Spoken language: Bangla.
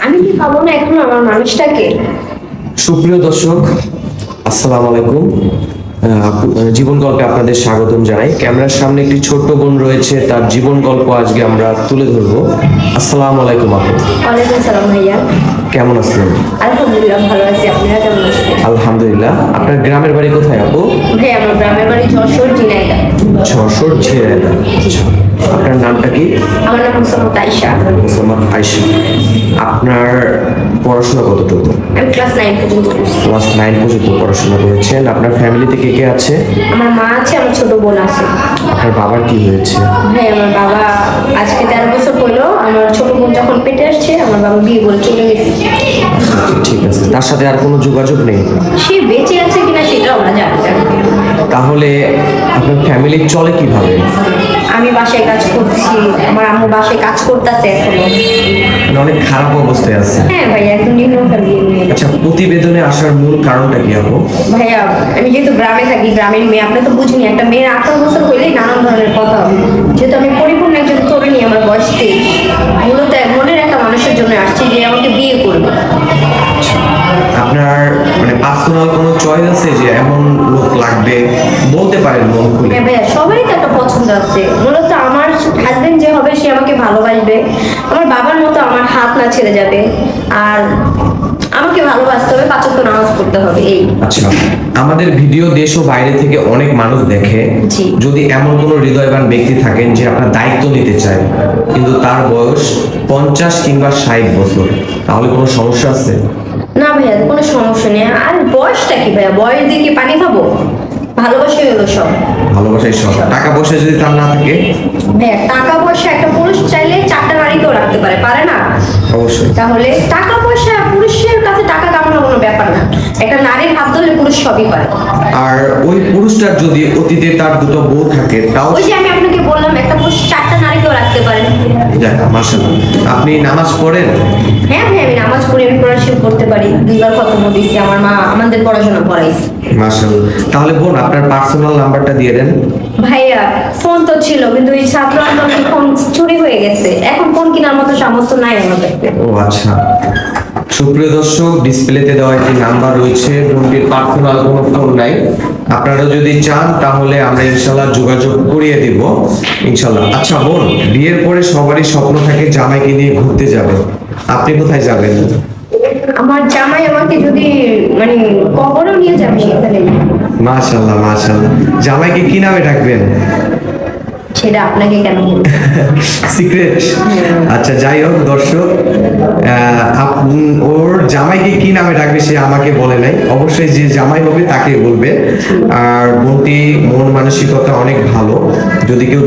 আমি কি পাবো না এখন আমার মানুষটাকে? সুপ্রিয় দর্শক, আসসালামু আলাইকুম। জীবন গল্পে আপনাদের স্বাগতম জানাই। ক্যামেরার সামনে একটি ছোট্ট বোন রয়েছে, তার জীবন গল্প আজকে আমরা তুলে ধরবো। আসসালামু আলাইকুম আপু। ওয়ালাইকুম আসসালাম ভাইয়া। কেমন আছেন? আলহামদুলিল্লাহ ভালো আছি, আপনারা কেমন আছেন? আলহামদুলিল্লাহ। আপনার গ্রামের বাড়ি কোথায় আপু? ভাই আমার গ্রামের বাড়ি যশোর ঝিনাইদহ। যশোর ঝিনাইদহ। আচ্ছা, আপনার নামটা কি? আমার নাম মোসাম্মদ আয়েশা। মোসাম্মদ আয়েশা। আপনার পড়াশোনা কতটুকু? আমি ক্লাস 9 পর্যন্ত পড়ছি। ক্লাস 9 পর্যন্ত পড়াশোনা করেছেন। আপনার ফ্যামিলিতে কে কে আছে? আমার মা আছে, আমার ছোট বোন আছে। আপনার বাবার কি হয়েছে? ভাই আমার বাবা আজকে 13 বছর হলো। আমার ছোট বোন যখন পেটে আসছে আমার বাবা বিয়ে করে চলে গেছে। ঠিক আছে, তার সাথে আর কোনো যোগাযোগ নেই? সে বেঁচে আছে কিনা সেটাও আমরা জানি না। তাহলে আপনার ফ্যামিলি চলে কিভাবে? আমি বাসায় কাজ করছি, আমার আম্মু বাসায় কাজ করতেছে এখনো। মানে অনেক খারাপ অবস্থায় আছে। হ্যাঁ ভাইয়া, একদম নিম্ন ফ্যামিলির মেয়ে। আচ্ছা, প্রতিবেদনে আসার মূল কারণটা কি আপু? ভাইয়া আমি যেহেতু গ্রামে থাকি, গ্রামের মেয়ে, আপনি তো বুঝিনি, একটা মেয়ের 18 বছর হইলেই নানান ধরনের কথা হবে। যেহেতু আমি পরিপূর্ণ একজন তরুণী, আমার বয়স 23, মূলত মনের একটা মানুষের জন্য আসছি যে আমাকে বিয়ে করবে। আপনার মানে পার্সোনাল কোনো চয়েস আছে যে এমন লোক লাগবে? বলতে পারেন মন খুলে। হ্যাঁ ভাইয়া, সবারই তো একটা পছন্দ আছে। মূলত আমার হাজবেন্ড যে হবে সে আমাকে ভালোবাসবে, আমার বাবার মতো আমার হাত না ছেড়ে যাবে, আর আমাকে ভালোবাসতে হবে, 5 ওয়াক্ত নামাজ পড়তে হবে, এই। আচ্ছা, আমাদের ভিডিও দেশ ও বাইরে থেকে অনেক মানুষ দেখে। জি। যদি এমন কোনো হৃদয়বান ব্যক্তি থাকেন যে আপনার দায়িত্ব নিতে চায়, কিন্তু তার বয়স 50 কিংবা 60 বছর, তাহলে কোনো সমস্যা আছে? না ভাইয়া, কোনো সমস্যা নেই। আর বয়সটা কি ভাইয়া, বয়স দিয়ে কি পানি খাবো? ভালোবাসাই হলো সব। ভালোবাসাই সব। টাকা পয়সা যদি তার না থাকে? ভাইয়া টাকা পয়সা একটা পুরুষ চাইলে 4টা নারীকেও রাখতে পারে, পারে না? অবশ্যই। তাহলে টাকা পয়সা, পুরুষের কাছে টাকা কামানো কোনো ব্যাপার না। একটা নারীর হাত ধরলে পুরুষ সবই পারে। আর ওই পুরুষটার যদি অতীতে তার দুটো বউ থাকে, তাও? ওই যে আমি আপনাকে বললাম, একটা পুরুষ 4টা নারীকেও রাখতে পারে। যাক, মাশাআল্লাহ। আপনি নামাজ পড়েন? হ্যাঁ ভাই, আমি নামাজ পড়ি, আমি কোরআন শরীফ পড়তে পারি, 2বার খতম দিয়েছি, আমার মা আমাদের পড়াশোনা করাইছে। মাশাআল্লাহ। তাহলে বোন, আপনার পার্সোনাল নাম্বারটা দিয়ে দেন। ভাইয়া ফোন তো ছিল, কিন্তু এই ছাত্র আন্দোলনে ফোন চুরি হয়ে গেছে, এখন ফোন কেনার মতো সামর্থ্য নাই আমাদের। ও আচ্ছা। সুপ্রিয় দর্শক, ডিসপ্লেতে দেওয়া একটি নাম্বার রয়েছে, বোনটির পার্সোনাল কোনো ফোন নাই। আপনারা যদি চান তাহলে আমরা ইনশাল্লাহ যোগাযোগ করিয়ে দিব, ইনশাল্লাহ। আচ্ছা বোন, বিয়ের পরে সবারই স্বপ্ন থাকে জামাইকে নিয়ে ঘুরতে যাবে। আপনি কোথায় যাবেন? আমার জামাই আমাকে যদি মানে কবরও নিয়ে যাবে সেখানে। মাশাআল্লাহ মাশাআল্লাহ। জামাইকে কি নামে ডাকবেন? সেটা আপনাকে কেন বলবো? সিক্রেট। আচ্ছা, যাই হোক দর্শক, ওর জামাইকে কি নামে ডাকবে সে আমাকে বলে নাই। অবশ্যই যে জামাই হবে তাকে বলবে। আর বোনটি মন মানসিকতা অনেক ভালো, যদি কেউ